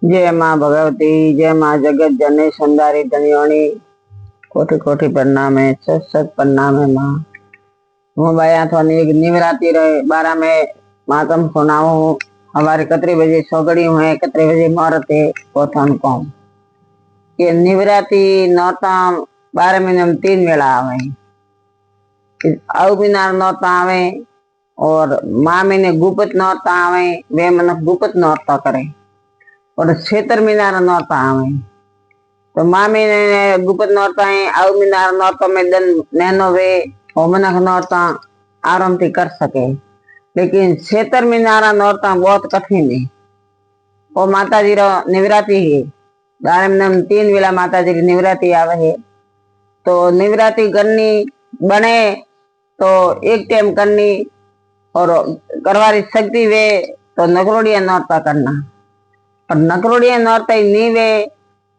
जय माँ भगवती, जय माँ जगत जननी सुंदरी धनियोनी, कोटि कोटि प्रणाम है, सत सत प्रणाम है माँ। हूँ भाई थोड़ी एक निवरात्रि रहे 12 में मातम सुनाऊ। हमारे कतरे बजे सोगड़ी हुए, कतरे बजे मुहूर्त है, पोथन कौम ये निवरात्रि नौता 12 महीने में 3 वेला आवे। आउ बिना नौता आवे और माँ महीने गुप्त नौता आवे, वे मन गुप्त नौता करे और क्षेत्र मीनार नौता आवे। तो माँ महीने गुप्त नौता है, आउ मीनार नौता में दिन नैनो वे और मनक नौता आराम थी कर सके, लेकिन क्षेत्र मीनारा नौता बहुत कठिन है। वो माता जी रो निवरात्रि है, 12 महीने में 3 वेला माता जी की निवरात्रि आवे है। तो निवरात्रि करनी बने तो एक टाइम करनी और करवारी शक्ति वे तो नकरोड़िया नौता करना, और नकरोड़िया नौता नहीं वे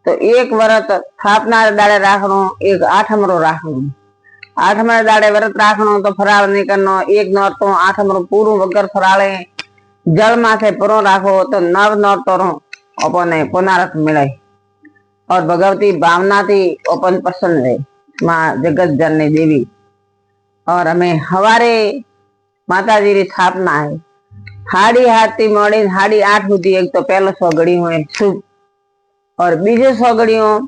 तो एक व्रत स्थापना दाड़े राखनो, एक 8मरो राखनो। 8मरे दाड़े व्रत राखनो तो फराळ नहीं करनो। एक नौतो 8मरो पूरू वगर फराळे जल माथे परो राखो तो 9 नौतो अपने पुनरत मिले और भगवती भावना थी अपन प्रसन्न रहे माँ जगत जननी देवी। और हमें हवारे माता जी की स्थापना है 7:30 थी मोड़ी 8:30 सुधी। एक तो पहलो सोगड़ी हुए शुभ और बीजो सोगड़ियों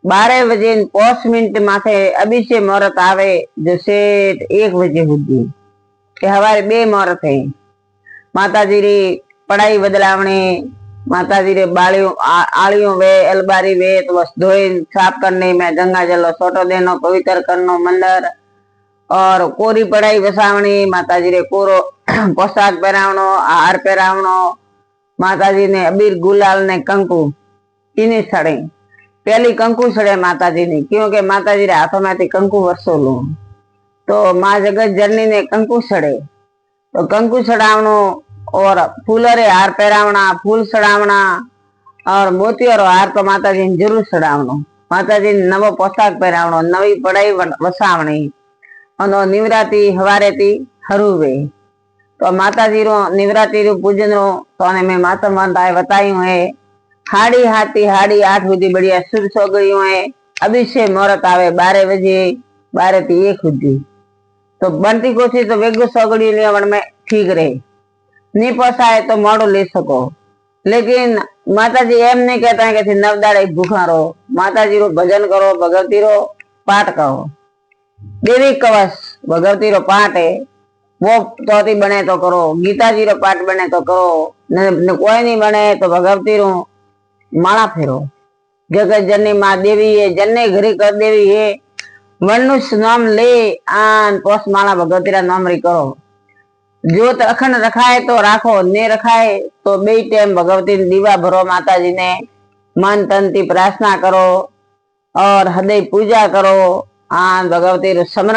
12 बजे 5 मिनट माथे अभिषेक मुहूर्त आवे जो सेठ 1 बजे सुधी। हवारे 2 मुहूर्त है। माता जी री पढ़ाई बदलावणी, माता जी रे बालियों आलियों वे अलबारी वे तो बस धोई साफ करने में गंगा जल सोटो देनो, पवित्र करनो मंदिर और कोरी पढ़ाई बसावणी। माता जी रे कोरो पोशाक पहरावनो, हार पहरावनो। माता जी ने अबीर गुलाल ने कंकु इन्हें सड़े, पहली कंकु सड़े माता जी ने, क्योंकि माता जी रे हाथों में कंकु वरसोलू। तो माँ जगत जननी ने कंकु सड़े तो कंकु चढ़ावनो और फूलों रे हार पहरावना, फूल चढ़ावना और मोतियों रो हार तो माता जी ने जरूर चढ़ावनो। माता जी ने नवो पोशाक पहरावनो, नवी पढ़ाई वसावणी और निवरात्रि हवारे थी हरुवे। तो माता जी रो निवरात्रि रो पूजन रो तो मैं माता माताए बताई हुए 8:30 सुधी बढ़िया शुभ सोगड़ी हुए। अभिषेक मुहूर्त आवे 12 बजे 12 थी 1 सुधी। तो बनती कोशिश तो वेगो सोगड़ी लेवन में ठीक रहे, नहीं पोसाए तो मोड़ो ले सको। लेकिन माता जी एम नहीं कहता है कि 9 दाड़े भूखा रहो। माता जी रो भजन करो, भगवती रो पाठ करो। देवी कवच भगवती रो पाठ है वो तोती बने तो करो, गीता जी रो पाठ बने तो करो, न कोई नहीं बने तो भगवती रो माला फेरो। जगत जननी माँ देवी है, जन्ने घरी कर देवी है। मनुष्य नाम ले आन पोष माला भगवती रा नाम री करो। जोत अखंड रखाए तो राखो, ने रखाए तो 2 टाइम भगवती दीवा भरो। माता जी ने मन तन थी प्रार्थना करो और हृदय पूजा करो। भगवती रो स्मरण